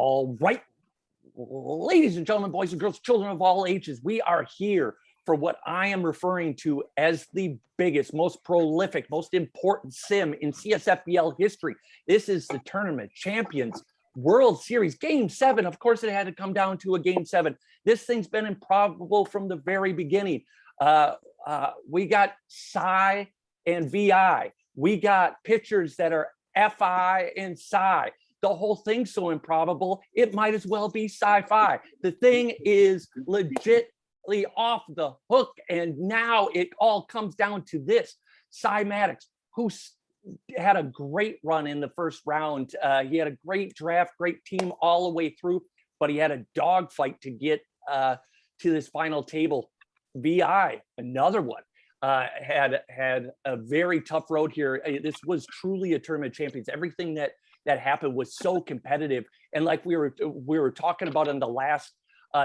All right, ladies and gentlemen, boys and girls, children of all ages, we are here for what I am referring to as the biggest, most prolific, most important sim in CSFBL history. This is the Tournament Champions World Series Game 7. Of course, it had to come down to a Game 7. This thing's been improbable from the very beginning. We got Psi and VI. We got pitchers that are FI and Psi. The whole thing's so improbable, it might as well be sci-fi. The thing is legitly off the hook, and now it all comes down to this. Cymatics, who had a great run in the first round. He had a great draft, great team all the way through, but he had a dogfight to get to this final table. VI, another one, had a very tough road here. This was truly a Tournament Champions. Everything that happened was so competitive, and like we were talking about in the last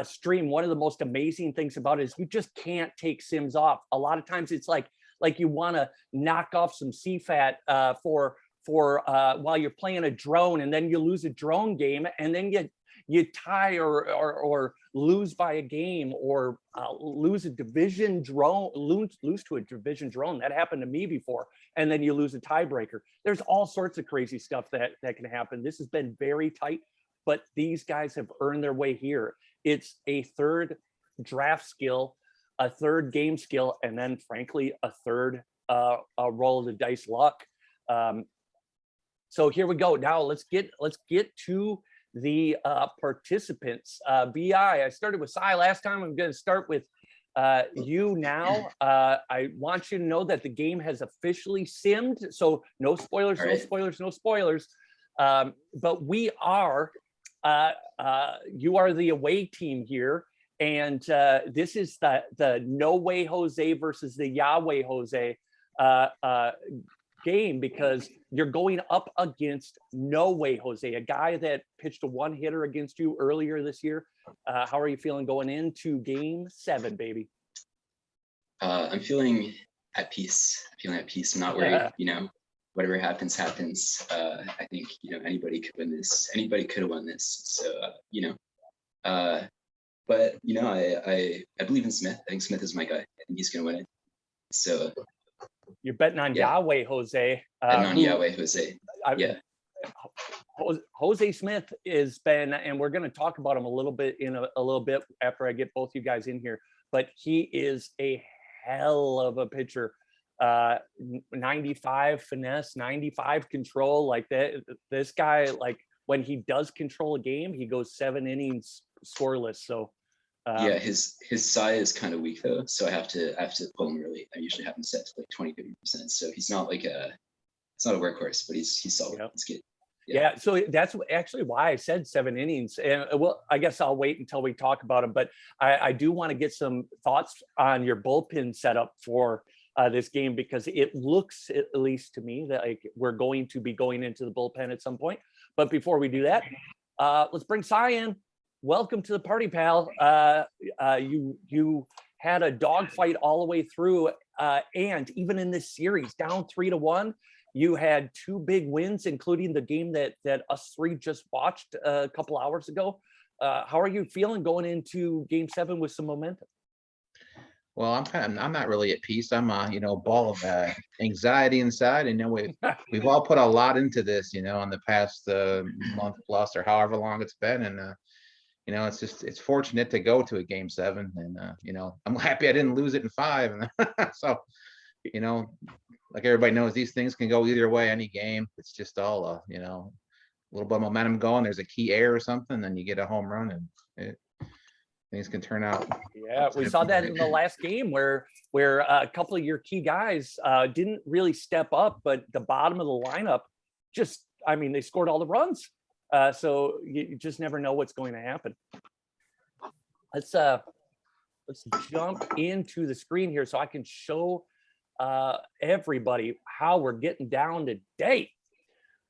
stream, one of the most amazing things about it is you just can't take sims off. A lot of times it's like you want to knock off some CFAT for while you're playing a drone, and then you lose a drone game, and then you tie or lose by a game, or lose a division drone, lose to a division drone. That happened to me before. And then you lose a tiebreaker. There's all sorts of crazy stuff that can happen. This has been very tight, but these guys have earned their way here. It's a third draft skill, a third game skill, and then frankly, a third roll of the dice luck. So here we go. Now let's get to the participants. VI, I started with Psi last time. I'm going to start with you now. I want you to know that the game has officially simmed, so no spoilers, right. no spoilers. But we are, you are the away team here, and this is the No Way Jose versus the Yahweh Jose game, because you're going up against No Way Jose, a guy that pitched a one-hitter against you earlier this year. How are you feeling going into Game 7, baby? I'm feeling at peace. I'm not worried. Whatever happens. I think anybody could win this. Anybody could have won this. So but I believe in Smith. I think Smith is my guy. I think he's gonna win it. So you're betting on Yahweh Jose. Betting on Yahweh Jose. Jose Smith has been, and we're going to talk about him a little bit after I get both you guys in here, but he is a hell of a pitcher. 95 finesse, 95 control, like that. This guy, like when he does control a game, he goes 7 innings scoreless. So yeah, his Psi is kind of weak though, so I have to pull him early. I usually have him set to like 20-30%. So he's not like it's not a workhorse, but he's solid. Yep. It's good. Yeah, so that's actually why I said 7 innings. And well, I guess I'll wait until we talk about him, but I do want to get some thoughts on your bullpen setup for this game, because it looks, at least to me, that like we're going to be going into the bullpen at some point. But before we do that, let's bring Psi in. Welcome to the party, pal. You had a dogfight all the way through, and even in this series, down 3-1, you had 2 big wins, including the game that us three just watched a couple hours ago. How are you feeling going into Game 7 with some momentum? Well, I'm not really at peace. I'm a ball of anxiety inside, and we've all put a lot into this, in the past month plus or however long it's been, and it's fortunate to go to a Game 7, and I'm happy I didn't lose it in 5, and so like everybody knows, these things can go either way any game. It's just all a little bit of momentum going. There's a key error or something, then you get a home run, and things can turn out. Yeah, we saw that in the last game where a couple of your key guys didn't really step up, but the bottom of the lineup they scored all the runs. So you just never know what's going to happen. Let's jump into the screen here so I can show everybody how we're getting down to date.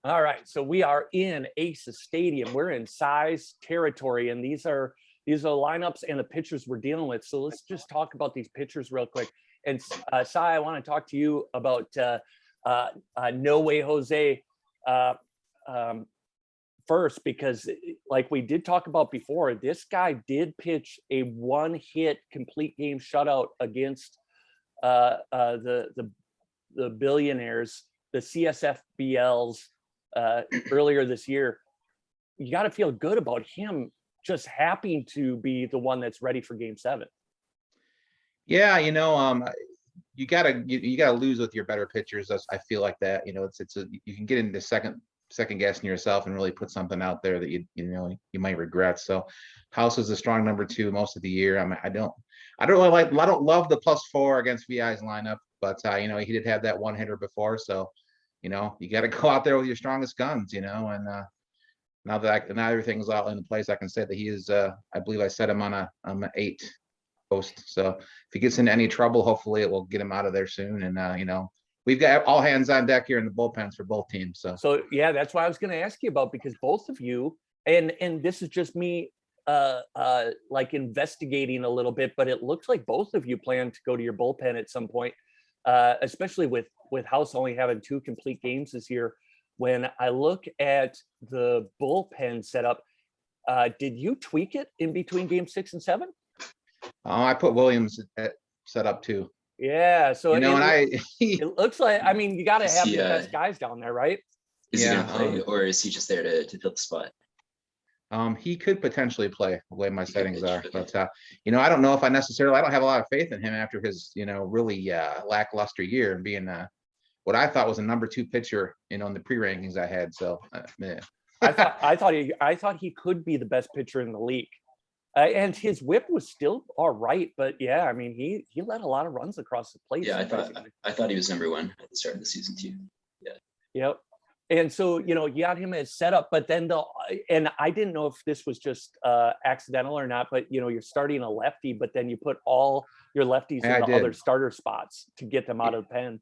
All right, so we are in Aces Stadium. We're in Psi's territory, and these are lineups and the pitchers we're dealing with. So let's just talk about these pitchers real quick. And Psi, I want to talk to you about No Way Jose. first, because like we did talk about before, this guy did pitch a 1-hit complete game shutout against the billionaires, the CSFBLs, earlier this year. You got to feel good about him just happening to be the one that's ready for Game 7. Yeah, you gotta lose with your better pitchers. I feel like that. You can get into second guessing yourself and really put something out there that you might regret. So House was a strong number 2 most of the year. I don't love the +4 against VI's lineup, but he did have that 1-hitter before. So you got to go out there with your strongest guns. And now everything's all in place, I can say that he is. I believe I set him on an 8 post. So if he gets into any trouble, hopefully it will get him out of there soon. And we've got all hands on deck here in the bullpens for both teams. So yeah, that's what I was going to ask you about, because both of you, and this is just me like investigating a little bit, but it looks like both of you plan to go to your bullpen at some point, especially with House only having 2 complete games this year. When I look at the bullpen setup, did you tweak it in between Game 6 and 7? I put Williams set up too. Yeah, so it looks like, I mean, you got to have the best guys down there, right? Is he gonna play, or is he just there to fill the spot? He could potentially play the way my settings are, but I don't know if I don't have a lot of faith in him after his really lackluster year and being what I thought was a number 2 pitcher in the pre-rankings I had. So yeah. I thought he could be the best pitcher in the league. And his whip was still all right, but yeah, I mean, he let a lot of runs across the plate. Yeah, I thought he was number 1 at the start of the season too. Yeah. Yep. And so you got him as setup, but then and I didn't know if this was just accidental or not, but you're starting a lefty, but then you put all your lefties in the other starter spots to get them out of the pen.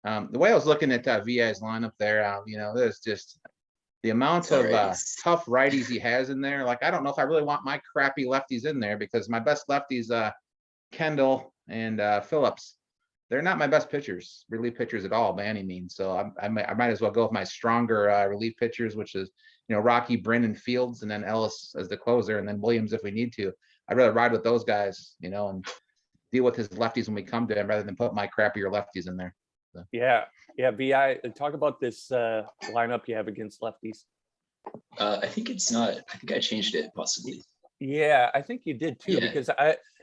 The way I was looking at VI's lineup there, there's just the amount of tough righties he has in there. Like, I don't know if I really want my crappy lefties in there, because my best lefties, Kendall and Phillips, they're not my best relief pitchers at all by any means. So I might as well go with my stronger relief pitchers, which is Rocky, Brennan, Fields, and then Ellis as the closer, and then Williams if we need to. I'd rather ride with those guys, and deal with his lefties when we come to him, rather than put my crappier lefties in there. So. Yeah, VI, talk about this lineup you have against lefties. I think I changed it possibly. Yeah, I think you did too, because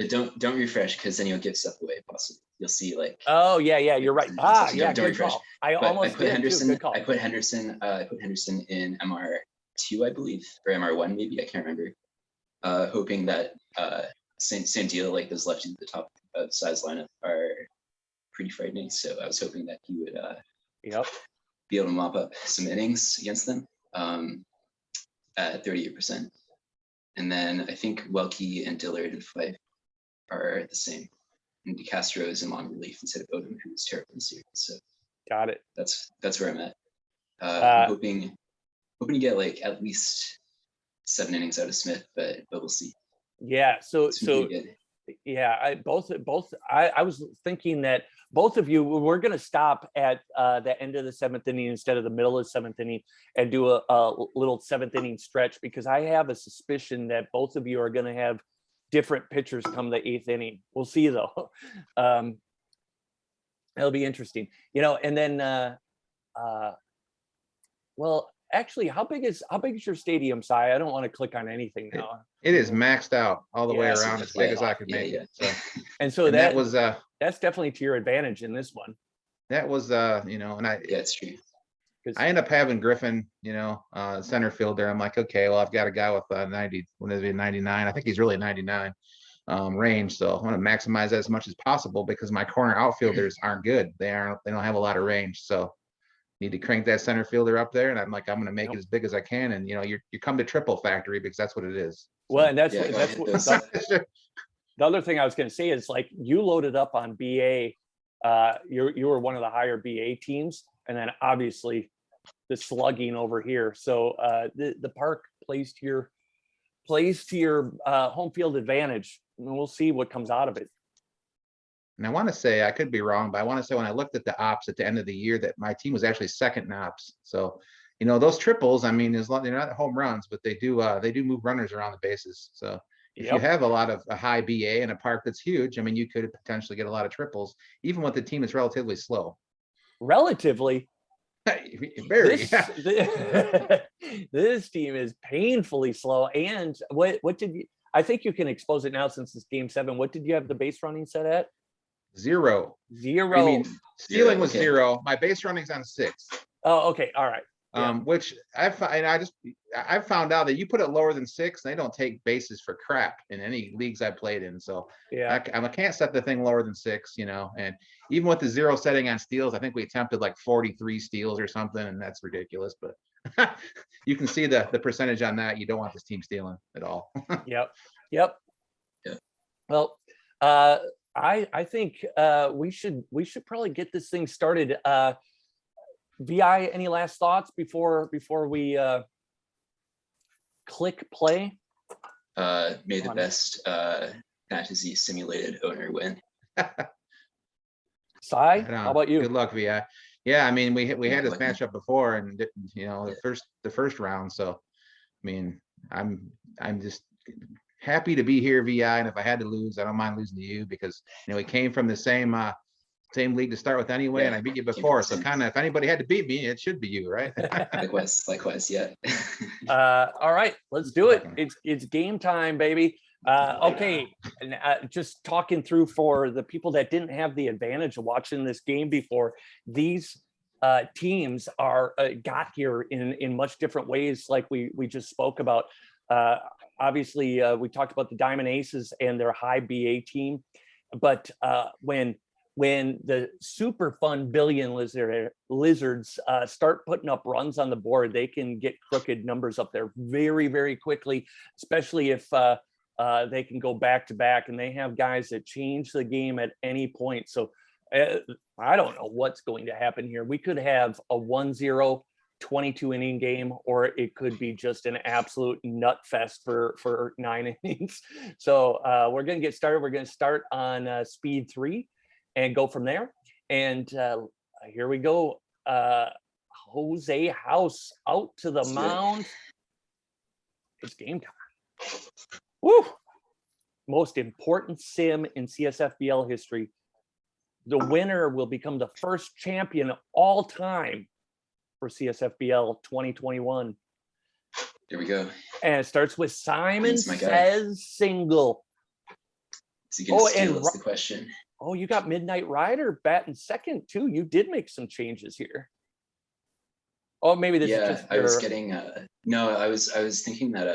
don't refresh, because then you'll give stuff away possibly. You'll see like. Oh yeah, you're right. Don't refresh. Call. I put Henderson. Good call. I put Henderson in MR2, I believe, or MR1 maybe. I can't remember. Hoping that same deal, like those lefties at the top of size lineup are pretty frightening. So I was hoping that he would be able to mop up some innings against them at 38%. And then I think Welke and Dillard and Fife are the same. And DeCastro is in long relief instead of Odom, who was terrible this year. So got it. That's where I'm at. I'm hoping to get like at least 7 innings out of Smith, but we'll see. Yeah. So yeah, I was thinking that both of you, we're going to stop at the end of the 7th inning instead of the middle of the 7th inning and do a little 7th inning stretch, because I have a suspicion that both of you are going to have different pitchers come the 8th inning. We'll see though. It'll be interesting, and then, well, actually, how big is your stadium, Si? I don't want to click on anything now. It is maxed out all the way around, as big as I could make it. So that was that's definitely to your advantage in this one. That was and it's true. I end up having Griffin, center fielder. I'm like, okay, well, I've got a guy with 90, when is he 99? I think he's really 99 range. So I want to maximize that as much as possible, because my corner outfielders aren't good. They don't have a lot of range. So need to crank that center fielder up there. And I'm like, I'm going to make it as big as I can. And, you come to Triple Factory, because that's what it is. Well, and that's what the other thing I was going to say is, like, you loaded up on BA. You were one of the higher BA teams. And then obviously the slugging over here. So the park plays to your home field advantage. And we'll see what comes out of it. And I want to say, I could be wrong, but I want to say when I looked at the ops at the end of the year, that my team was actually second in ops. So you know, those triples, I mean, as long they're not home runs, but they do move runners around the bases. So if you Yep. have a high BA in a park that's huge, I mean, you could potentially get a lot of triples, even with the team that's relatively slow. Relatively, Very. this team is painfully slow. And what did you? I think you can expose it now since it's game 7. What did you have the base running set at? 0. 0. I mean, stealing was okay. 0. My base running's on 6. Oh, okay, all right. Yeah. Which I found out that you put it lower than 6, they don't take bases for crap in any leagues I played in. So Yeah. I can't set the thing lower than 6, you know. And even with the 0 setting on steals, I think we attempted like 43 steals or something, and that's ridiculous. But you can see the percentage on that. You don't want this team stealing at all. Yep. Yeah. Well, I think we should probably get this thing started. VI, any last thoughts before we click play? May the best fantasy simulated owner win. Sai, Right on. how about you? Good luck, VI. Yeah, I mean, we had Yeah, this lucky. matchup before, and you know, Yeah. the first round. So, I mean, I'm just happy to be here, VI. And if I had to lose, I don't mind losing to you because you know we came from the same league to start with anyway, Yeah, and I beat you came from before. the So same. kind of, if anybody had to beat me, it should be you, right? Likewise, yeah. All right, let's do it. It's game time, baby. Okay, and, just talking through for the people that didn't have the advantage of watching this game before, these teams are got here in much different ways, like we just spoke about. Obviously, we talked about the Diamond Aces and their high BA team, but when the super fun billion lizards start putting up runs on the board, they can get crooked numbers up there very, very quickly, especially if they can go back to back, and they have guys that change the game at any point. So I don't know what's going to happen here. We could have a 1-0 22 inning game, or it could be just an absolute nut fest for 9 innings. So we're going to get started. We're going to start on speed 3 and go from there. And here we go. Jose House out to the mound. It's game time. Woo! Most important sim in CSFBL history. The winner will become the first champion all time for CSFBL 2021. Here we go. And it starts with Simon He's my guy. Says single. Is he gonna Oh, steal? and That's the question. Oh, you got Midnight Rider batting second too. You did make some changes here. Oh, maybe this is Yeah, just I was your- getting no, I was thinking that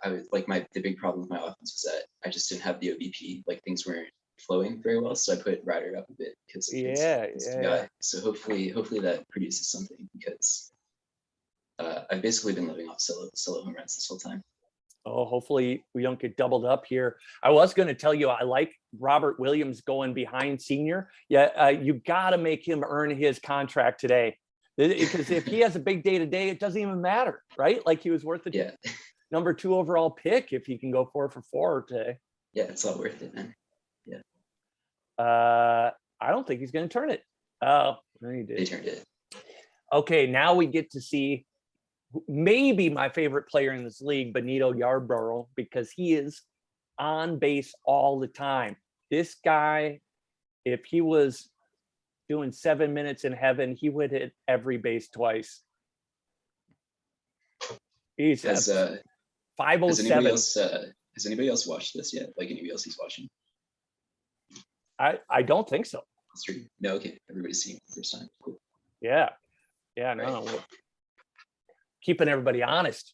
I was like the big problem with my offense was that I just didn't have the OBP. Like things weren't flowing very well, so I put Ryder up a bit because Yeah. So hopefully that produces something because I've basically been living off solo home runs this whole time. Oh, hopefully we don't get doubled up here. I was going to tell you, I like Robert Williams going behind senior. Yeah, you got to make him earn his contract today. Because if he has a big day today, it doesn't even matter, right? Like he was worth the number 2 overall pick if he can go 4 for 4 today. Yeah, it's all worth it, man. Yeah. I don't think he's going to turn it. Oh, he did. They turned it. Okay, now we get to see maybe my favorite player in this league, Benito Yarborough, because he is on base all the time. This guy, if he was doing 7 minutes in heaven, he would hit every base twice. He's Has 507. has anybody else watched this yet? Like anybody else he's watching? I don't think so. That's true. No, okay. Everybody's seeing it the first time. Cool. Yeah, no, we're keeping everybody honest.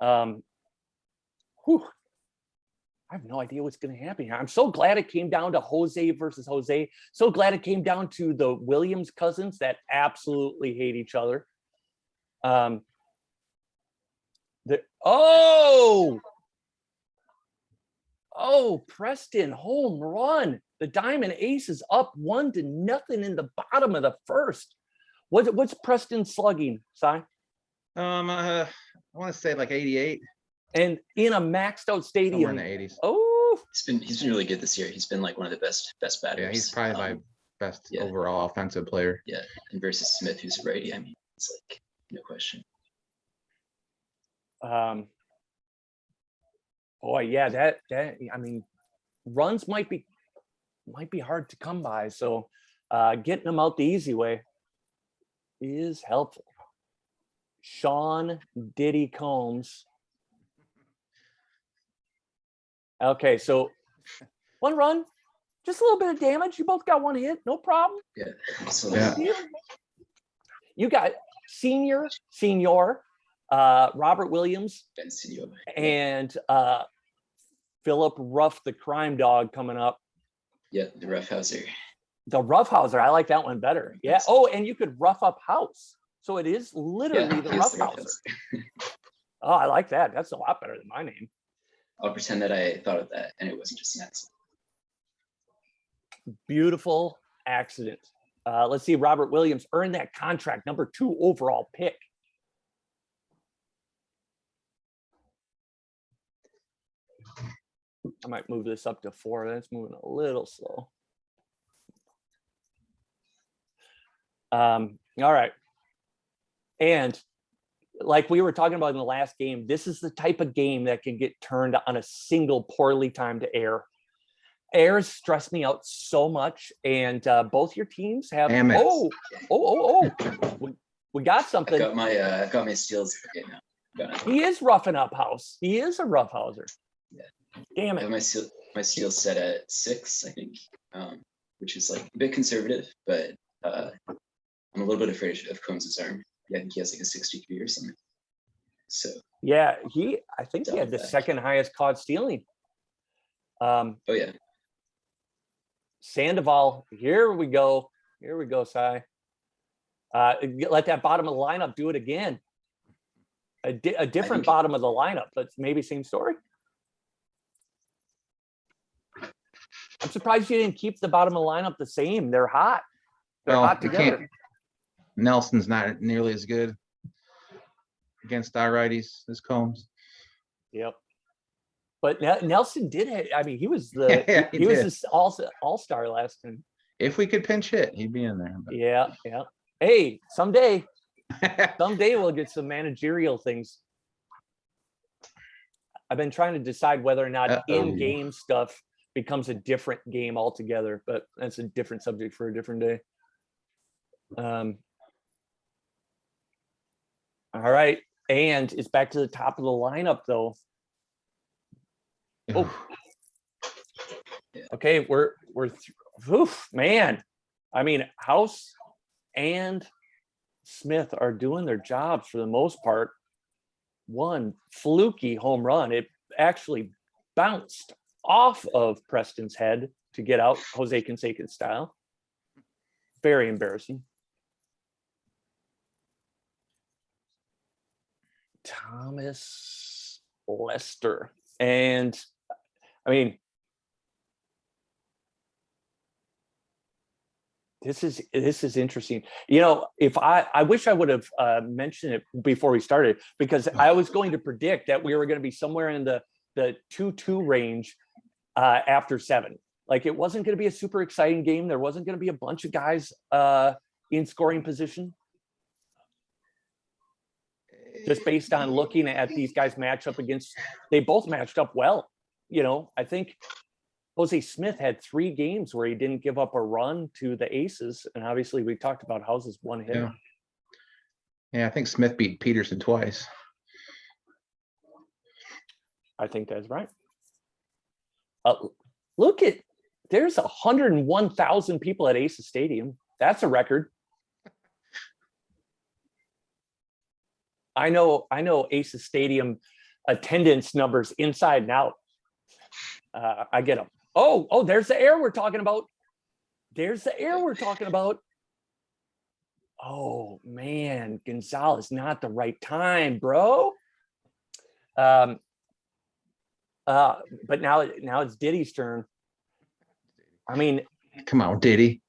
Whew. I have no idea what's going to happen here. I'm so glad it came down to Jose versus Jose. So glad it came down to the Williams cousins that absolutely hate each other. Preston home run. The Diamond Ace is up 1-0 in the bottom of the first. What's Preston slugging, Si? I want to say like 88. And in a maxed out stadium. Somewhere in the 80s. Oh, He's been really good this year. He's been like one of the best batters. Yeah, he's probably my best overall offensive player. Yeah, and versus Smith, who's a righty. I mean, It's like no question. Boy, yeah, that I mean, runs might be hard to come by. So getting them out the easy way is helpful. Sean Diddy Combs. Okay, so one run, just a little bit of damage. You both got one hit, no problem. Yeah. So Yeah. You got senior Robert Williams Ben Senior. and Philip Ruff, the crime dog, coming up. Yeah, the roughhouser. The roughhouser, I like that one better. Yeah. Oh, and you could rough up house. So it is literally the he's roughhouser. Oh, I like that. That's a lot better than my name. I'll pretend that I thought of that and it wasn't just an accident. Beautiful accident. Let's see. Robert Williams earned that contract, #2 overall pick. I might move this up to 4. That's moving a little slow. All right. And like we were talking about in the last game, this is the type of game that can get turned on a single poorly timed air. Airs stress me out so much, and both your teams have. Damn it. We got something. I've got my steals. Okay, now. Got it. He is roughing up house. He is a roughhouser. Yeah. Damn I have it. my steals set at 6, I think, which is like a bit conservative, but I'm a little bit afraid of Combs' arm. Yeah, I think he has like a 63 or something. So Yeah, I think he had the second highest caught stealing. oh yeah. Sandoval, here we go. Here we go, Cy. Let that bottom of the lineup do it again. A different bottom of the lineup, but maybe same story. I'm surprised you didn't keep the bottom of the lineup the same. They're hot. They're Well, hot you together. can't- Nelson's not nearly as good against our righties as Combs. Yep. But Nelson did. I mean, he was the Yeah, he he was did. this all-star last time. If we could pinch hit, he'd be in there. but- Yeah. Hey, someday we'll get some managerial things. I've been trying to decide whether or not Uh-oh. in-game stuff becomes a different game altogether, but that's a different subject for a different day. All right, and it's back to the top of the lineup though. Oh, okay, oof, man. I mean, House and Smith are doing their jobs for the most part. One fluky home run. It actually bounced off of Preston's head to get out Jose Canseco style. Very embarrassing. Thomas Lester. And I mean, this is interesting. You know, if I wish I would have mentioned it before we started, because I was going to predict that we were going to be somewhere in the 2-2 range after 7. Like, it wasn't going to be a super exciting game. There wasn't going to be a bunch of guys in scoring position. Just based on looking at these guys match up against, they both matched up well. You know, I think Jose Smith had 3 games where he didn't give up a run to the Aces. And obviously we talked about House's one hit. Yeah, I think Smith beat Peterson twice. I think that's right. Look at, there's 101,000 people at Aces Stadium. That's a record. I know Aces Stadium attendance numbers inside and out. I get them. Oh, there's the air we're talking about. Oh man, Gonzalez, not the right time, bro. But now it's Diddy's turn. I mean, Come on, Diddy.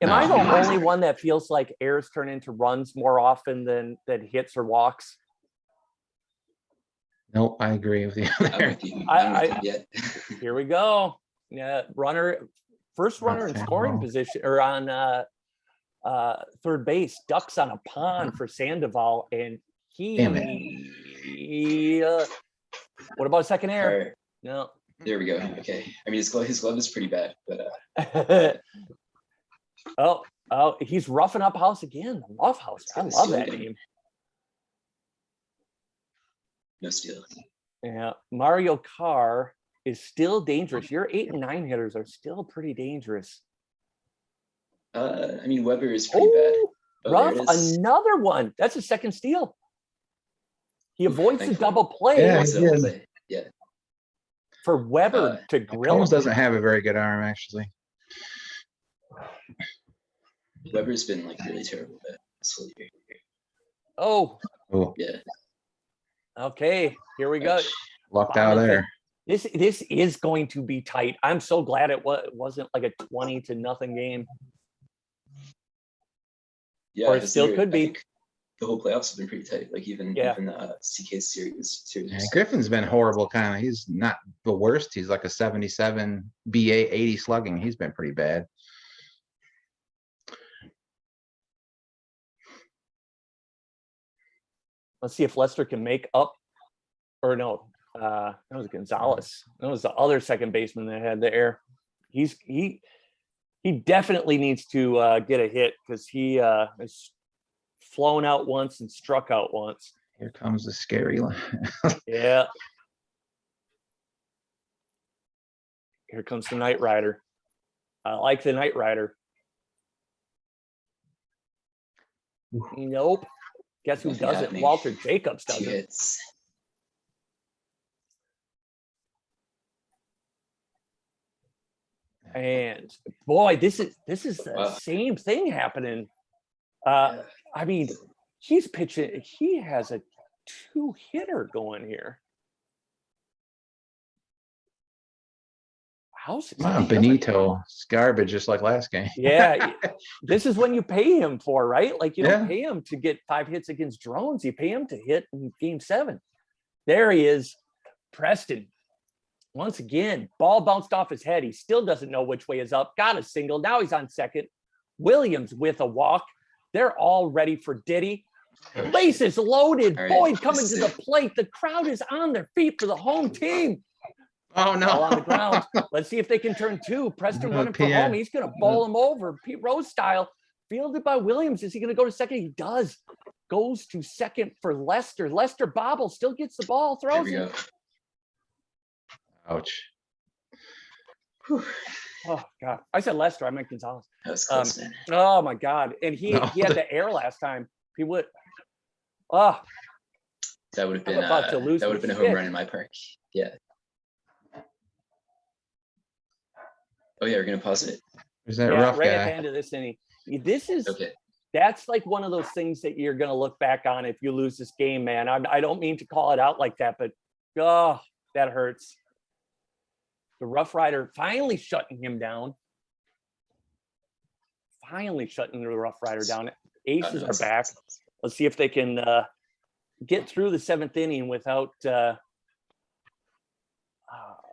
am No. I the only one that feels like airs turn into runs more often than hits or walks? Nope, I agree with you I'm there. with you. I'm with you yet. Here we go. Yeah, first runner in scoring position or on third base, ducks on a pond for Sandoval, and Damn what about second All air? right, No. there we go. Okay. I mean, his glove is pretty bad, but Oh, he's roughing up House again. Love House. I love that name. no steal. Yeah, Mario Carr is still dangerous. Your 8 and 9 hitters are still pretty dangerous. I mean, Weber is pretty bad. Oh, Oh, rough, there it is. another one. That's a second steal. He avoids the thankfully. double play Yeah, It's a he whole is. play. Yeah. for Weber to grill Combs him. doesn't have a very good arm, actually. Weber's been like really terrible this whole year. Oh, Oh, Yeah. okay. Here we go. lucked out there. This is going to be tight. I'm so glad it wasn't like a 20-0 game. Yeah. Or it because still they're- could I be. think the whole playoffs have been pretty tight. Like even Yeah. CK series too. Yeah, Griffin's been horrible, kind of. He's not the worst. He's like a 77 BA 80 slugging. He's been pretty bad. Let's see if Lester can make up. Or no, that was Gonzalez. That was the other second baseman that had the air. He definitely needs to get a hit because he has flown out once and struck out once. Here comes the scary line. Yeah. Here comes the Knight Rider. I like the Knight Rider. Nope. Guess who Nothing doesn't? happening. Walter Jacobs 2 doesn't. hits. And boy, this is the Wow. same thing happening. Yeah. I mean, he's pitching. He has a 2-hitter going here. House is Come on, Benito. It's garbage, just like last game. Yeah, this is when you pay him for, right? Like you don't Yeah. pay him to get 5 hits against drones. You pay him to hit in game 7. There he is, Preston. Once again, ball bounced off his head. He still doesn't know which way is up. Got a single. Now he's on second. Williams with a walk. They're all ready for Diddy. Bases loaded. All right, Boyd coming this to is the plate. The crowd is on their feet for the home team. Oh, no. Ball on the ground. Let's see if they can turn 2. Preston running for Yeah. home. He's going to bowl him over. Pete Rose style. Fielded by Williams. Is he going to go to second? He does. Goes to second for Lester. Lester bobbles. Still gets the ball. There Throws we it. go. Ouch. Whew. Oh, God. I said Lester. I meant Gonzalez. That was close, man. Oh, my God. And he No. had the air last time. He would. Oh, That would have I'm been about to lose that would my have been a home shit. run in my park. Yeah. Oh yeah, we're gonna pause it. There's that yeah, rough right at the guy. end of this inning. This is. Okay. That's like one of those things that you're going to look back on if you lose this game, man. I don't mean to call it out like that, but oh, that hurts. The Rough Rider finally shutting him down. Finally shutting the Rough Rider down. Aces are back. Let's see if they can get through the 7th inning without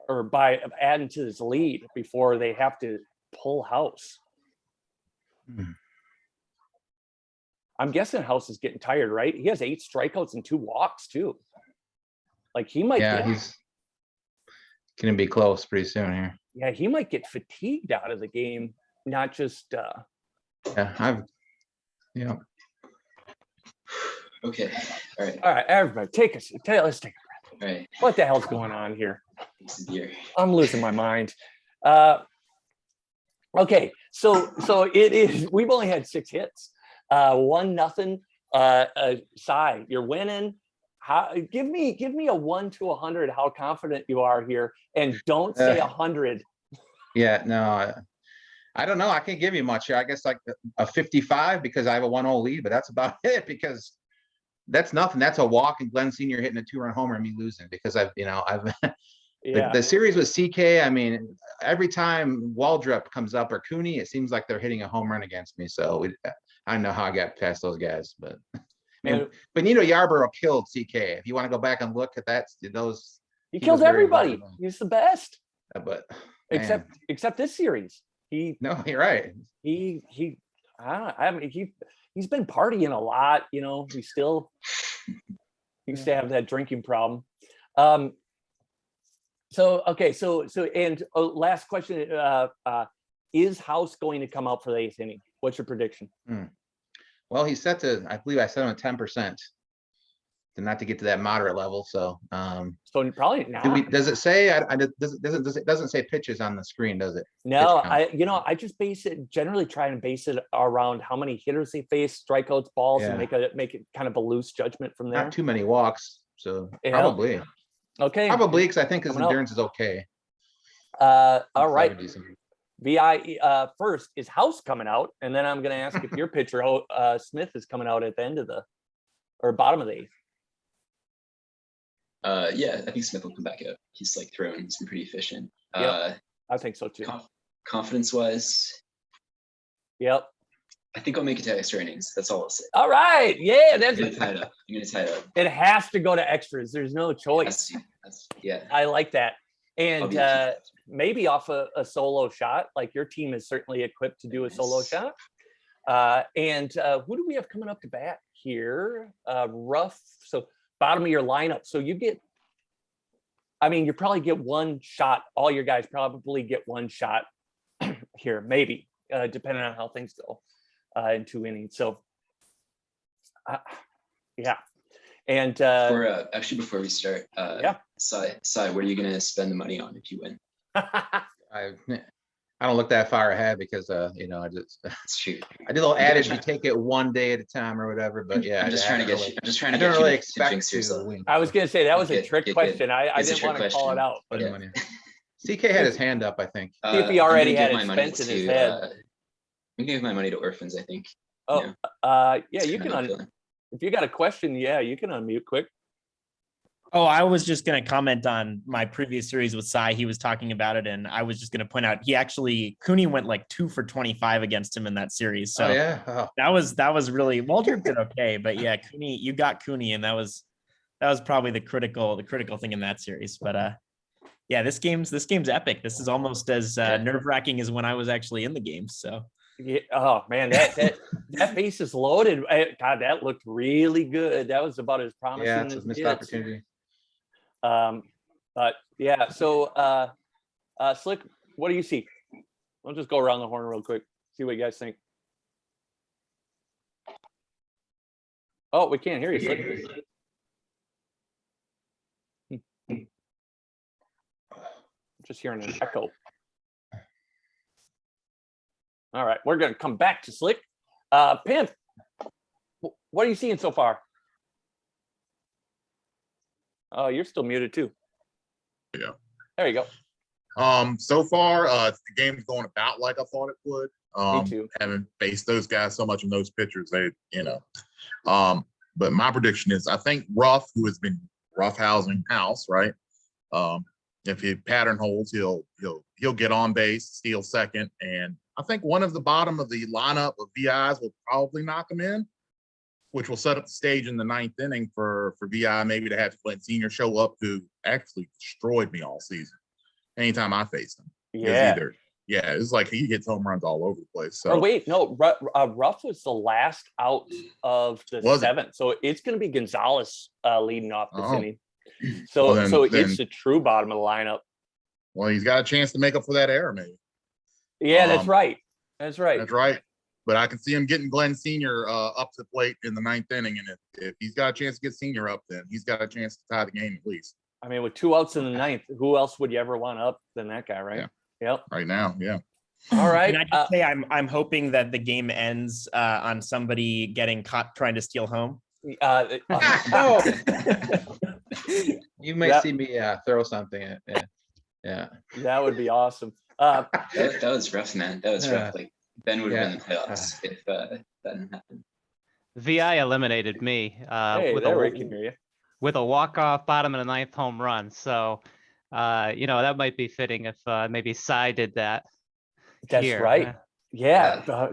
or by adding to this lead before they have to pull House. Hmm. I'm guessing House is getting tired, right? He has 8 strikeouts and 2 walks too. Like he might Yeah, get, he's gonna be close pretty soon here. yeah, he might get fatigued out of the game, not just Yeah, yeah. Okay. All right. all right, everybody, let's take a breath. All right. What the hell's going on here? This is beer. I'm losing my mind. Okay, so it is, we've only had 6 hits. 1-0. Cy, you're winning. How give me a 1 to 100 how confident you are here, and don't say 100. Yeah, no, I don't know. I can't give you much here. I guess like a 55 because I have a 1-0 lead, but that's about it because that's nothing. That's a walk and Glenn Sr. hitting a 2-run homer and me losing because I've Yeah. the series with CK. I mean, every time Waldrop comes up or Cooney, it seems like they're hitting a home run against me. So I don't know how I got past those guys, but Man, Benito Yarborough killed CK. If you want to go back and look at that, those he he kills was very everybody. involved. He's the best, but except this series. no, you're right. He I mean, he's been partying a lot, you know, he used to have that drinking problem. So, okay, so, and last question, is House going to come out for the 8th inning? What's your prediction? Well, he's set to, I believe I set him at 10%. To not to get to that moderate level, so. So probably not. Does it say, it doesn't say pitches on the screen, does it? No, I just generally try and base it around how many hitters they face, strikeouts, balls, and make it kind of a loose judgment from there. Not too many walks, so Yeah. probably. Okay. Probably, because I think his endurance is okay. All right. VI first, is House coming out? And then I'm going to ask if your pitcher, Smith, is coming out at the end of or bottom of the 8th. Yeah, I think Smith will come back out. He's like throwing, he's been pretty efficient. Yep, I think so too. Confidence wise. Yep. I think I'll make it to extra innings. That's all I'll say. All right. Yeah, I'm gonna tie it up. It has to go to extras. There's no choice. Yeah. I like that. And maybe off a solo shot, like your team is certainly equipped to do a solo shot. And who do we have coming up to bat here? Rough. So bottom of your lineup. So you probably get one shot. All your guys probably get one shot here, maybe, depending on how things go in 2 innings. So, yeah. And before we start, Sai, what are you going to spend the money on if you win? I don't look that far ahead because It's true. I did a little adage, you take it one day at a time or whatever, but yeah. I'm just trying to get you. I don't really expect to win. I was gonna say that was a trick question. I didn't want to call it out. But CK had his hand up, I think. See if he already had it spent in his head. I'm gonna give my money to orphans, I think. Oh, yeah, you can if you got a question, you can unmute quick. Oh, I was just going to comment on my previous series with Sai. He was talking about it, and I was just going to point out Cooney went like 2 for 25 against him in that series. So that was really, Walter did okay, but yeah, Cooney, you got Cooney, and that was probably the critical thing in that series. But yeah, this game's epic. This is almost as nerve-wracking as when I was actually in the game. So. Yeah, oh man, that base is loaded. God, that looked really good. That was about as promising. Yeah, it's a missed opportunity. But yeah, so Slick, what do you see? I'll just go around the horn real quick, see what you guys think. Oh, we can't hear you, Slick. Just hearing an echo. All right, we're going to come back to Slick. Pimp, what are you seeing so far? Oh, you're still muted too. Yeah. There you go. So far, the game's going about like I thought it would. Me too. Haven't faced those guys so much in those pitchers, but my prediction is I think Ruff, who has been roughhousing House, right? If his pattern holds, he'll get on base, steal second, and I think one of the bottom of the lineup of VIs will probably knock him in, which will set up the stage in the 9th inning for VI maybe to have Flint Sr. show up, who actually destroyed me all season. Anytime I faced him. Yeah. It's like he hits home runs all over the place. So. Oh, wait, no, Ruff was the last out of the 7th. So it's going to be Gonzalez leading off this inning. So it's a true bottom of the lineup. Well, he's got a chance to make up for that error, maybe. Yeah, that's right. That's right. But I can see him getting Glenn Sr. Up to the plate in the 9th inning, and if he's got a chance to get Sr. up, then he's got a chance to tie the game at least. I mean, with 2 outs in the 9th, who else would you ever want up than that guy, right? Yeah. Yep. Right now, yeah. All right. Can I just say I'm hoping that the game ends on somebody getting caught trying to steal home. You might see me throw something at That would be awesome. That was rough, man. That was rough. Like Ben would have been in the playoffs if that didn't happen. VI eliminated me with a walk-off bottom of the 9th home run. So, that might be fitting if maybe Sai did that. That's here. Right. Yeah.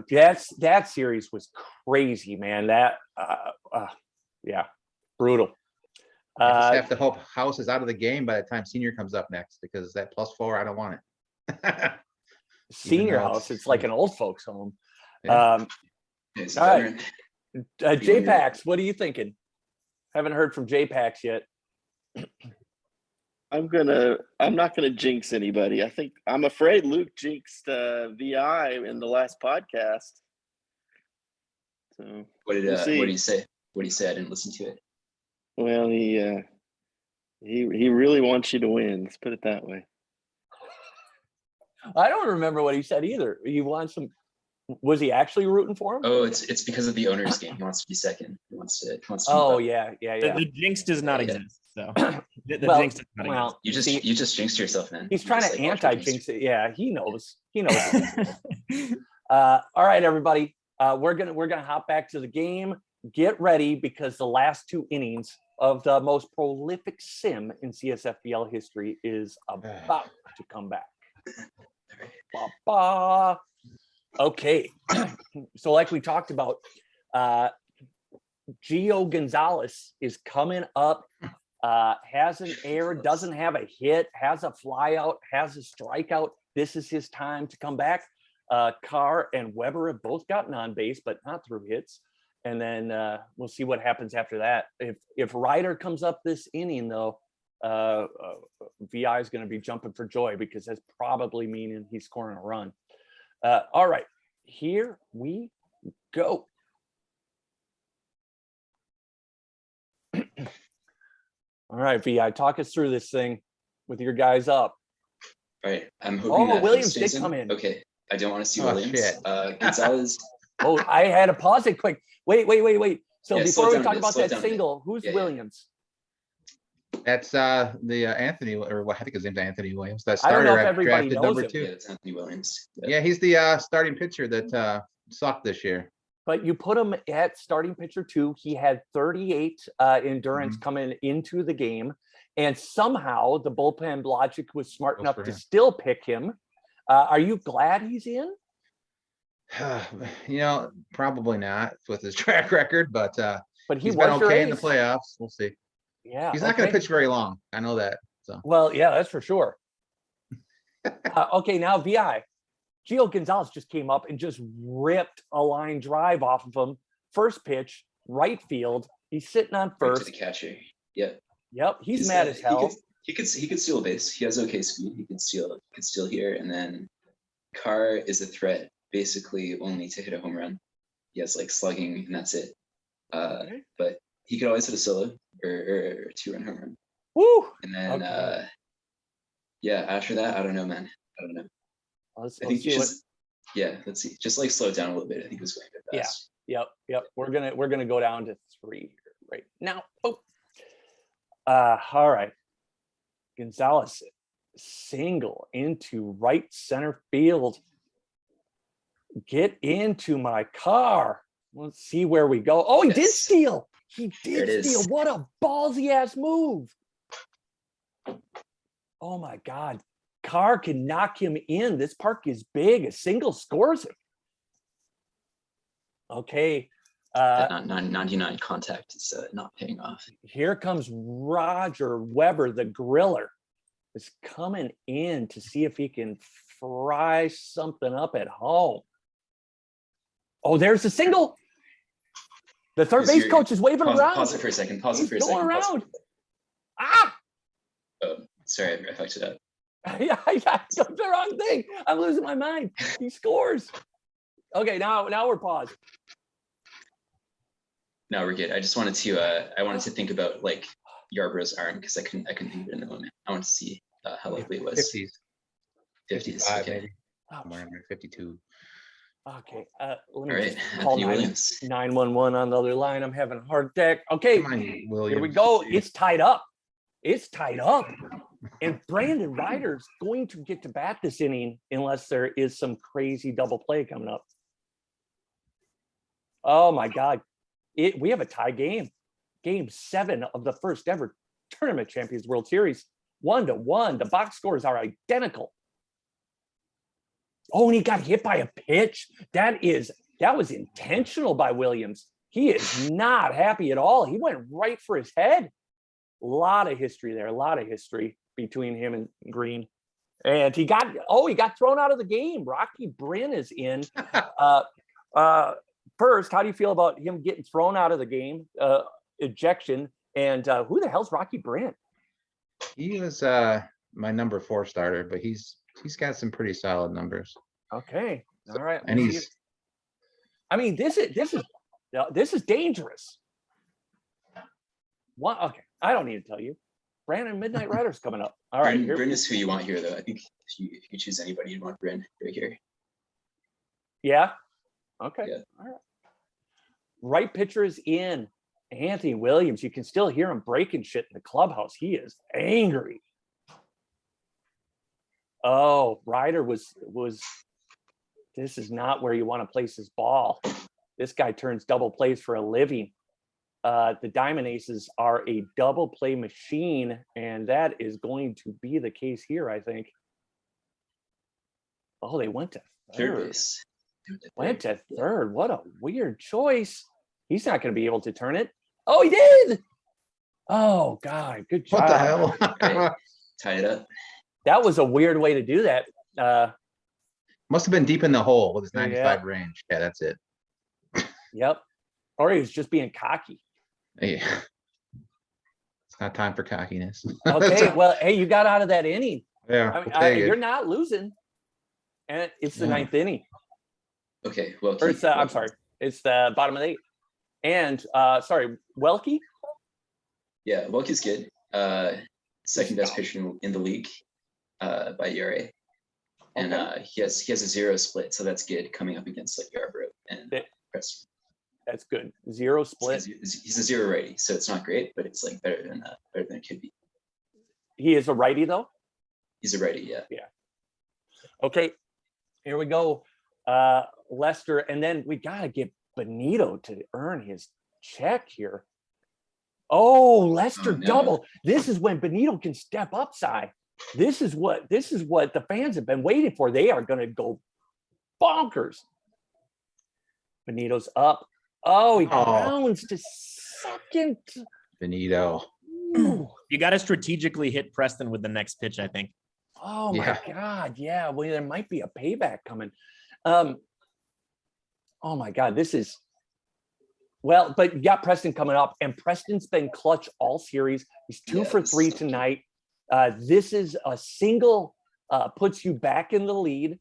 That series was crazy, man. Brutal. I just have to hope House is out of the game by the time Senior comes up next, because that +4, I don't want it. Senior House, it's like an old folks home. Yeah. He's All right. veteran. J-Pax, what are you thinking? Haven't heard from J-Pax yet. I'm not gonna jinx anybody. I'm afraid Luke jinxed VI in the last podcast. So What did we'll see. what did he say? What did he say? I didn't listen to it. Well, he really wants you to win. Let's put it that way. I don't remember what he said either. He wants some. Was he actually rooting for him? Oh, it's because of the owner's game. He wants to be second. He wants to. Oh yeah. The jinx does not exist. So the Well, jinx does not exist. You just jinxed yourself, man. He's You trying just, to like, anti-jinx it. Yeah, he knows. He knows. All right, everybody. We're gonna hop back to the game. Get ready because the last 2 innings of the most prolific sim in CSFBL history is about to come back. Ba-ba. Okay, so like we talked about, Gio Gonzalez is coming up, has an error, doesn't have a hit, has a flyout, has a strikeout. This is his time to come back. Carr and Weber have both gotten on base, but not through hits. And then we'll see what happens after that. If Ryder comes up this inning, though, VI is going to be jumping for joy because that's probably meaning he's scoring a run. All right, here we go. All right, VI, talk us through this thing with your guys up. All right, I'm hoping that Williams stays did come in. Okay, I don't want to see Oh, Williams. shit. Gonzalez. Oh, I had to pause it quick. Wait. So Yeah, before slow we down a talk bit, about slow that down a bit. single, who's Yeah. Williams? That's the Anthony, or what I think his name's Anthony Williams. That I don't know starter if I everybody drafted knows number him. 2. Yeah, it's Anthony Williams. Yeah, he's the starting pitcher that sucked this year. But you put him at starting pitcher 2. He had 38 endurance coming into the game. And somehow the bullpen logic was smart Goes enough for to him. still pick him. Are you glad he's in? Probably not with his track record, but But he he's been was your okay in the ace. playoffs. We'll see. Yeah. He's not going to okay. pitch very long. I know that. So Well, yeah, that's for sure. Okay, now VI. Gio Gonzalez just came up and just ripped a line drive off of him. First pitch, right field. He's sitting on Right to first. the catcher. Yeah. Yep, he's mad as hell. He could steal a base. He has okay speed. He could steal here, and then Carr is a threat basically only to hit a home run. He has like slugging, and that's it. Okay. But he could always hit a solo or a 2-run home run. Woo! And then Okay. yeah, after that, I don't know, man. I don't know. Let's I think you see should. Yeah, let's see. Just like slow it down a little bit. I think it was going a bit fast. Yep. We're gonna go down to 3 here right now. Oh. All right. Gonzalez single into right center field. Get into my car. Let's see where we go. Oh, he did Yes. steal. He There did it steal. is. What a ballsy ass move. Oh my God. Carr can knock him in. This park is big. A single scores him. Okay. That 99 contact is not paying off. Here comes Roger Weber, the griller, is coming in to see if he can fry something up at home. Oh, there's a single. The third base coach is waving around. Pause it for a second. He's going around. Ah! Oh, sorry, I fucked it up. Yeah, I got the wrong thing. I'm losing my mind. He scores. Okay, now we're paused. No, we're good. I just wanted to I wanted to think about like Yarborough's arm because I couldn't think of it in the moment. I want to see how likely it was. 50s. 50s. 55 Okay. maybe. Oh, Somewhere in there, 52. okay. Let All me right. just call Anthony Williams. 911 on the other line. I'm having a heart attack. Okay. Come on, Williams. Here we go. It's tied up. It's tied up. And Brandon Ryder's going to get to bat this inning unless there is some crazy double play coming up. Oh my God. We have a tie game. Game 7 of the first ever Tournament Champions World Series. 1-1. The box scores are identical. Oh, and he got hit by a pitch. That was intentional by Williams. He is not happy at all. He went right for his head. A lot of history there. A lot of history between him and Green. And he got thrown out of the game. Rocky Bryn is in. first, how do you feel about him getting thrown out of the game, ejection, and who the hell's Rocky Brandt? He was my number 4 starter, but he's got some pretty solid numbers. Okay, all right. And this is dangerous. What? Okay, I don't need to tell you. Brandon Midnight Rider's coming up. All right, Bryn is who you want here, though. I think if you choose anybody, you'd want Bryn right here. Yeah. Okay. Yeah. All right. Right pitcher is in. Anthony Williams. You can still hear him breaking shit in the clubhouse. He is angry. Oh, Ryder was. This is not where you want to place his ball. This guy turns double plays for a living. The Diamond Aces are a double play machine, and that is going to be the case here, I think. Oh, they went to third. Went to third. What a weird choice. He's not going to be able to turn it. Oh, he did. Oh, God. Good job. What the hell? Right. Tie it up. That was a weird way to do that. Must have been deep in the hole with his 95 range. Yeah, that's it. Yep. Or he was just being cocky. Yeah. It's not time for cockiness. Okay. Well, hey, you got out of that inning. Yeah. I mean, we'll take it. you're not losing. And it's the ninth inning. Okay. Well, Or it's I'm sorry. It's the bottom of the 8th. And sorry, Welke? Yeah, Welke's good. Second best pitcher in the league by ERA. And he has a 0 split, so that's good coming up against like Yarbrough and Preston. That's good. 0 split. He's a 0 righty, so it's not great, but it's like better than it could be. He is a righty though? He's a righty, yeah. Yeah. Okay. Here we go. Lester, and then we gotta get Benito to earn his check here. Oh, Lester double. This is when Benito can step up, Si. This is what the fans have been waiting for. They are gonna go bonkers. Benito's up. Oh, he grounds to second. Benito. Ooh. You got to strategically hit Preston with the next pitch, I think. Oh my God. Yeah. Well, there might be a payback coming. Oh my God. This is but you got Preston coming up, and Preston's been clutch all series. He's 2 for 3 tonight. This is a single, puts you back in the lead.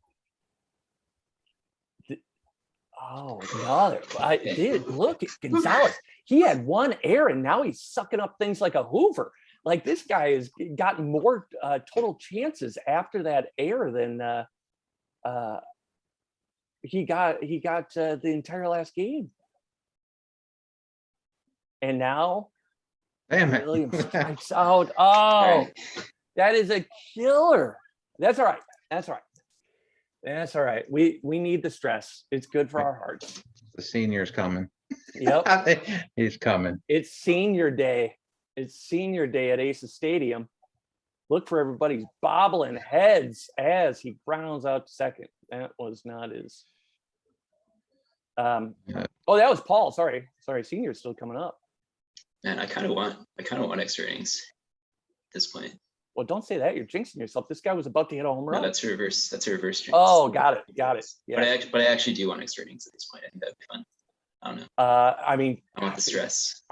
Oh, another. I did look at Gonzalez. He had 1 error, and now he's sucking up things like a Hoover. Like, this guy has gotten more total chances after that error than he got the entire last game. And now Williams strikes out. Oh, that is a killer. That's all right. That's all right. That's all right. We need the stress. It's good for our hearts. The senior's coming. Yep. He's coming. It's senior day. It's senior day at Aces Stadium. Look for everybody's bobbling heads as he grounds out to second. That was not his. Oh, that was Paul. Sorry. Senior's still coming up. Man, I kind of want extra innings at this point. Well, don't say that. You're jinxing yourself. This guy was about to hit a home run. No, that's a reverse jinx. Oh, got it. Yeah. But I actually do want extra innings at this point. I think that'd be fun. I don't know. I mean, I want the stress.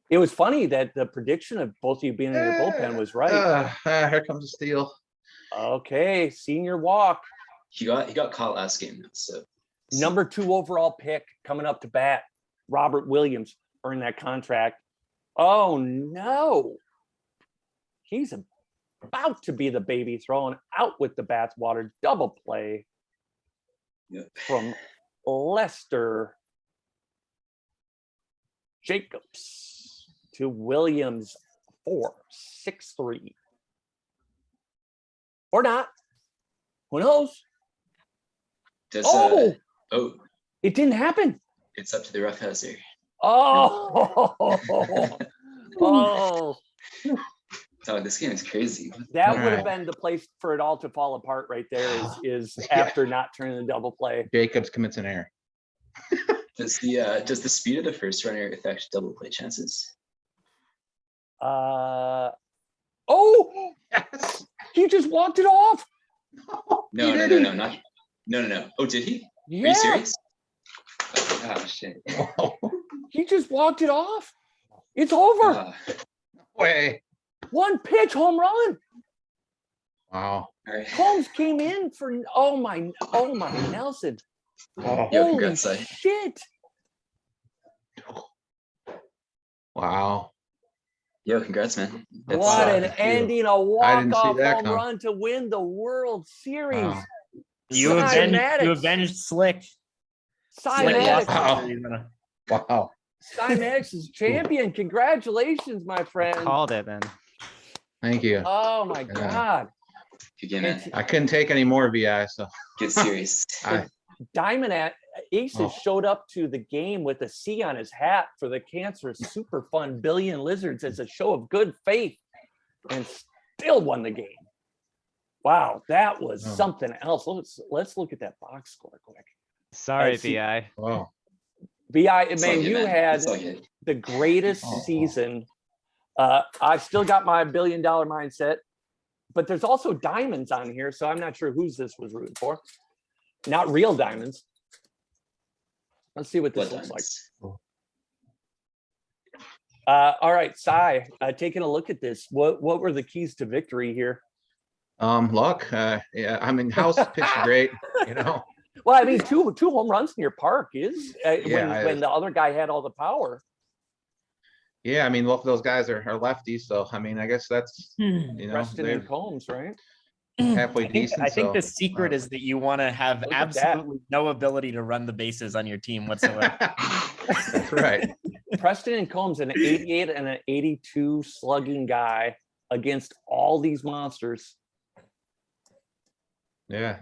It was funny that the prediction of both of you being in your bullpen was right. Here comes a steal. Okay, senior walk. He got caught last game, so number 2 overall pick coming up to bat. Robert Williams earned that contract. Oh no. He's about to be the baby thrown out with the bathwater. Double play from Lester Jacobs to Williams 4-6-3. Or not. Who knows? It didn't happen. It's up to the roughhouse here. Oh, this game is crazy. That would have been the place for it all to fall apart right there is after not turning the double play. Jacobs commits an error. Does the speed of the first runner affect double play chances? Yes. He just walked it off. No. Oh, did he? Yeah. Are you serious? Oh shit. He just walked it off. It's over. Way. One pitch home run. Wow. Alright. Combs came in for oh my Nelson. Oh, Yo, Holy congrats, Si. shit. wow. Yo, congrats, man. It's, What an thank you. ending, a I didn't see walk-off that home come. run to win the World Series. Wow. You Cy avenged, Maddox. you avenged Slick. Cy Slick Maddox. lost the Wow. series on a- Wow. Cy Maddox is champion. Congratulations, my friend. Called it, man. Thank you. Oh my God. good game, man. I couldn't take any more VI, so Good series. Diamond Aces Oh. showed up to the game with a C on his hat for the cancerous super fun Billion Lizards as a show of good faith and still won the game. Wow, that was Oh. something else. Let's look at that box score quick. Sorry, see. VI. wow. VI, It's all man, good, you man. had It's all good. the greatest Oh. season. I still got my $1 billion mindset, but there's also diamonds on here, so I'm not sure whose this was rooting for. Not real diamonds. Let's see what this Blood looks like. diamonds. All right, Cy, taking a look at this, what were the keys to victory here? Luck. Yeah, I mean, House pitched great, you know. Well, I mean, two home runs in your park is Yeah, when the other guy had all the power. Yeah, I mean, both of those guys are lefties, so I mean, I guess that's you know, Preston they're and Combs, right? halfway decent. I think so, the secret is that you want to have Look at that. absolutely no ability to run the bases on your team whatsoever. That's right. Preston and Combs, an 88 and an 82 slugging guy against all these monsters. Yeah.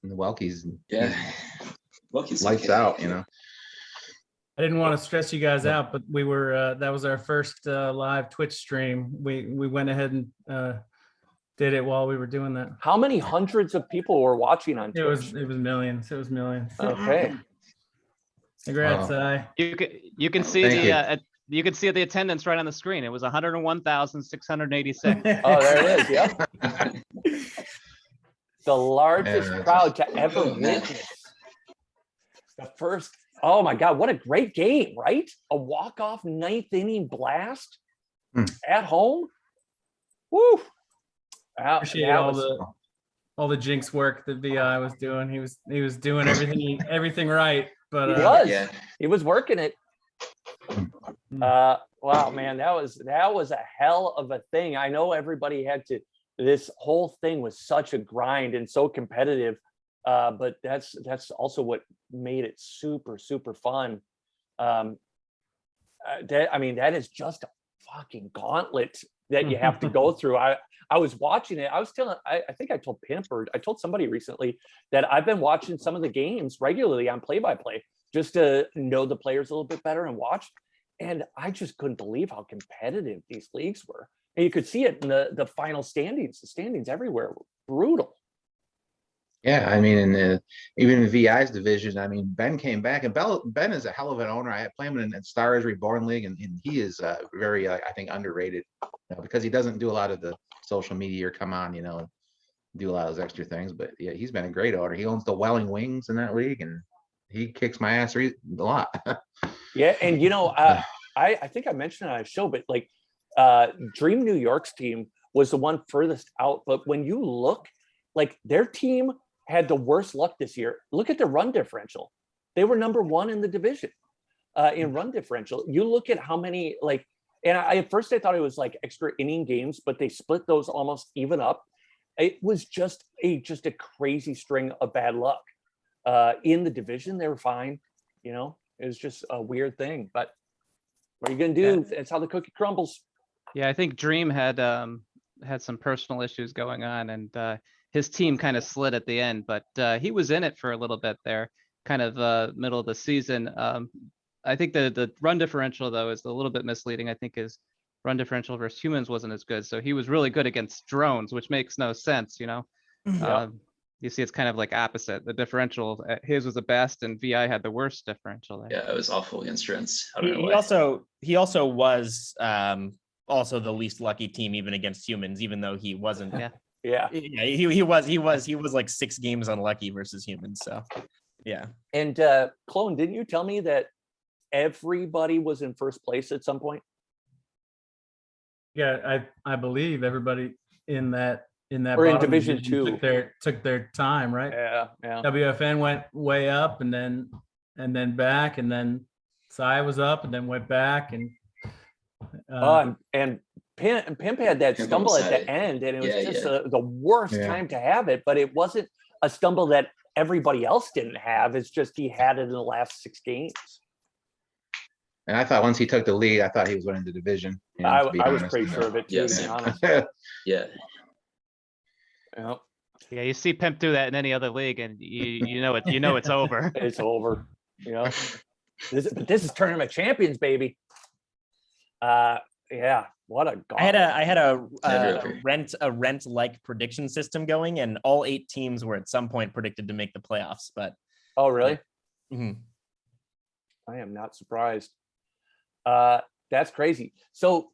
And the Welkies, Yeah. Well, he's lights okay. out, you know. I didn't want to stress you guys out, but we were that was our first live Twitch stream. We went ahead and did it while we were doing that. How many hundreds of people were watching on Twitch? It was millions. It was millions. Okay. Congrats, Wow. You can see Thank the you can see the attendance right on the screen. It was 101,686. Oh, there it is. Yep. The largest Yeah, crowd to ever Oh, man. witness the first. Oh my God, what a great game, right? A walk-off ninth inning blast at home. Woo! Wow, Appreciate that all was- the jinx work that VI was doing. He was doing everything right. But He was. Yeah. He was working it. Wow, man, that was a hell of a thing. I know everybody had to. This whole thing was such a grind and so competitive, but that's also what made it super fun. That is just a fucking gauntlet that you have to go through. I was watching it. I think I told Pimp or I told somebody recently that I've been watching some of the games regularly on play-by-play just to know the players a little bit better and watch. And I just couldn't believe how competitive these leagues were. And you could see it in the final standings. The standings everywhere were brutal. Yeah, I mean, even in VI's division, I mean, Ben came back, and Ben is a hell of an owner. I play him in Stars Reborn League, and he is very, I think, underrated, because he doesn't do a lot of the social media or come on, and do a lot of those extra things. But yeah, he's been a great owner. He owns the Welling Wings in that league, and he kicks my ass a lot. Yeah, and I think I mentioned it on a show, but like Dream New York's team was the one furthest out. But when you look, like their team had the worst luck this year. Look at the run differential. They were number one in the division in run differential. You look at how many and at first I thought it was like extra inning games, but they split those almost even up. It was just a crazy string of bad luck. In the division, they were fine. It was just a weird thing. But what are you gonna do? That's how the cookie crumbles. Yeah, I think Dream had some personal issues going on, and his team kind of slid at the end, but he was in it for a little bit there, kind of middle of the season. I think the run differential though is a little bit misleading. I think his run differential versus humans wasn't as good, so he was really good against drones, which makes no sense, Yeah. You see, it's kind of like opposite. The differential, his was the best, and VI had the worst differential there. Yeah, it was awful against drones. I don't know He why. also was also the least lucky team even against humans, even though he wasn't. Yeah. Yeah. Yeah, he was like 6 games unlucky versus humans. So Yeah. And Clone, didn't you tell me that everybody was in first place at some point? Yeah, I believe everybody in that Or in bottom Division Two. took their time, right? Yeah, yeah. WFN went way up and then back, and then Psy was up and then went back, and And Pimp had that Pimp stumble at almost the had it. end, and it was Yeah, just yeah. the worst Yeah. time to have it. But it wasn't a stumble that everybody else didn't have. It's just he had it in the last 6 games. And I thought once he took the lead, I thought he was winning the division. You know, to be I was honest, pretty you sure know. of it too, Yeah, to be same. honest. Yeah. Yeah, Yeah, you see Pimp do that in any other league, and you know it's over. it's over. You know, this is Tournament Champions, baby. Yeah, what a I had Never a over. rent like prediction system going, and all 8 teams were at some point predicted to make the playoffs. But Oh, really? mhm. I am not surprised. That's crazy. So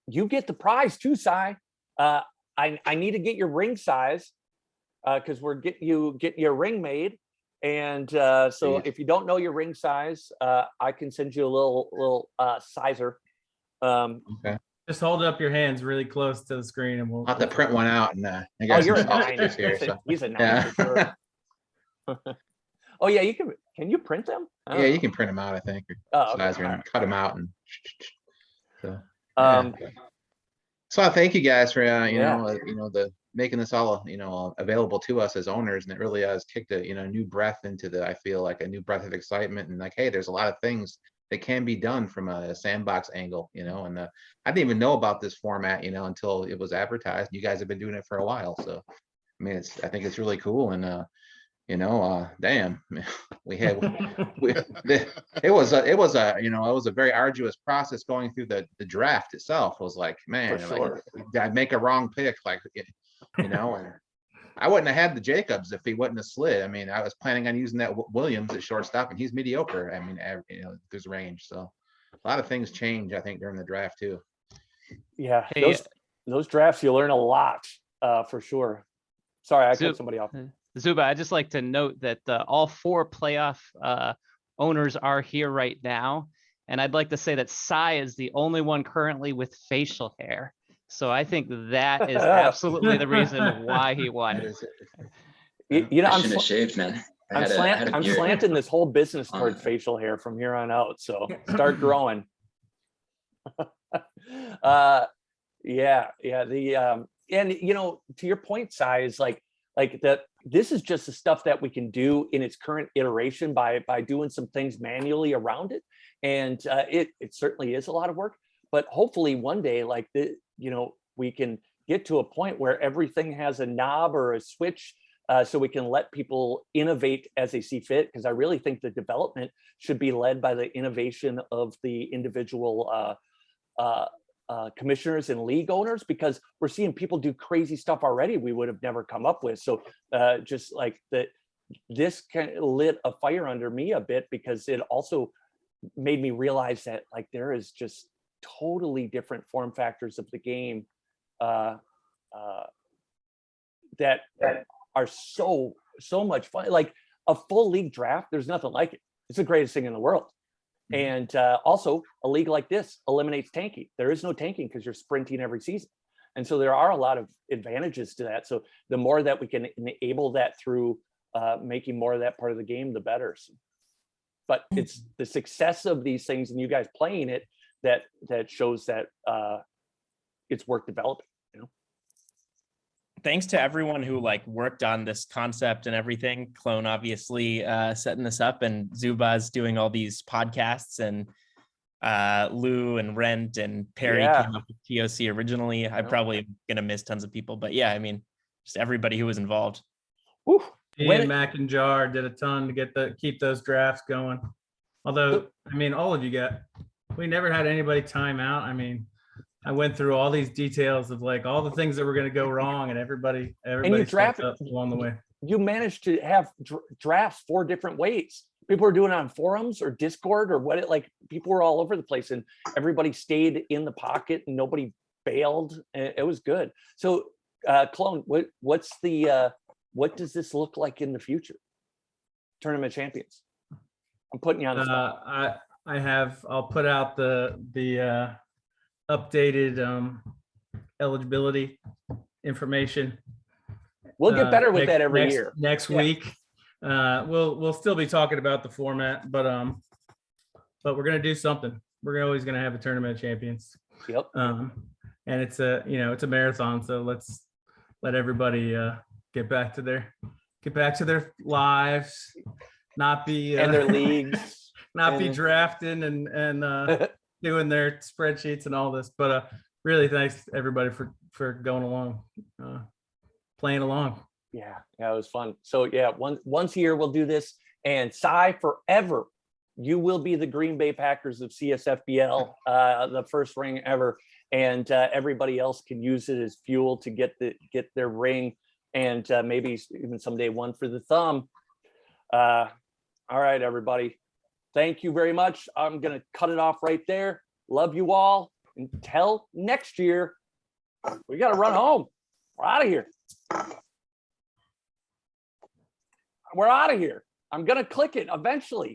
you get the prize too, Cy. I need to get your ring size because we're getting your ring made. And so Jeez. if you don't know your ring size, I can send you a little sizer. Okay. just hold up your hands really close to the screen, and we'll I'll have to print one out, and I Oh, got you're a some 9. sausages here. So. He's a 9 Yeah. for sure. Oh yeah, you can you print them? I don't Yeah, you know. can print them out, I think, or Oh, okay. size and cut them out, and so. Um, So I thank you guys for Yeah. the making this all available to us as owners, and it really has kicked a new breath into I feel like a new breath of excitement, and like, hey, there's a lot of things that can be done from a sandbox angle, and I didn't even know about this format until it was advertised. You guys have been doing it for a while, so I mean I think it's really cool, and damn, it was a very arduous process going through the draft itself. It was like, man, For like, sure. I'd make a wrong pick, like, and I wouldn't have had the Jacobs if he wouldn't have slid. I mean, I was planning on using that Williams at shortstop, and he's mediocre. I mean, there's range, so a lot of things change, I think, during the draft too. Yeah, Hey, those drafts you learn a lot for sure. Sorry, I So- cut somebody off. Zuba, I'd just like to note that all 4 playoff owners are here right now. And I'd like to say that Cy is the only one currently with facial hair. So I think that is absolutely the reason why he won. You know, I I'm shouldn't have shaved, man. I had a I'm beard. slanting this whole business toward On. facial hair from here on out. So start growing. Yeah. And to your point, size, like that, this is just the stuff that we can do in its current iteration by doing some things manually around it. And it certainly is a lot of work, but hopefully one day, like we can get to a point where everything has a knob or a switch, so we can let people innovate as they see fit. Because I really think the development should be led by the innovation of the individual commissioners and league owners, because we're seeing people do crazy stuff already we would have never come up with. So just like that, this kind of lit a fire under me a bit, because it also made me realize that like there is just totally different form factors of the game that are so much fun. Like a full league draft, there's nothing like it. It's the greatest thing in the world. And also a league like this eliminates tanking. There is no tanking because you're sprinting every season. And so there are a lot of advantages to that. So the more that we can enable that through making more of that part of the game, the better. But it's the success of these things and you guys playing it that shows that it's worth developing. Thanks to everyone who worked on this concept and everything. Clone obviously setting this up, and Zuba's doing all these podcasts, and Lou and Rent and Perry came up with TOC originally. I'm probably gonna miss tons of people, but yeah, I mean, just everybody who was involved. Woo. Ian McInjar did a ton to keep those drafts going. Although, I mean, all of you we never had anybody time out. I mean, I went through all these details of all the things that were going to go wrong, and everybody stepped up along the way. You managed to have drafts 4 different ways. People were doing it on forums or Discord or people were all over the place, and everybody stayed in the pocket and nobody bailed. It was good. So Clone, what does this look like in the future? tournament champions? I'm putting you on the spot. I'll put out the updated eligibility information. We'll get better with next- that every next- year. Next Yeah. week. We'll still be talking about the format, but we're gonna do something. We're always gonna have a tournament of champions. Yep. And it's a marathon, so let's let everybody get back to their lives, not be And their leagues. not be and- drafting and doing their spreadsheets and all this. But really thanks everybody for going along, playing along. Yeah, it was fun. So yeah, once a year we'll do this. And Cy, forever, you will be the Green Bay Packers of CSFBL, the first ring ever. And everybody else can use it as fuel to get their ring, and maybe even someday one for the thumb. All right, everybody. Thank you very much. I'm gonna cut it off right there. Love you all. Until next year, we gotta run home. We're out of here. We're out of here. I'm gonna click it eventually.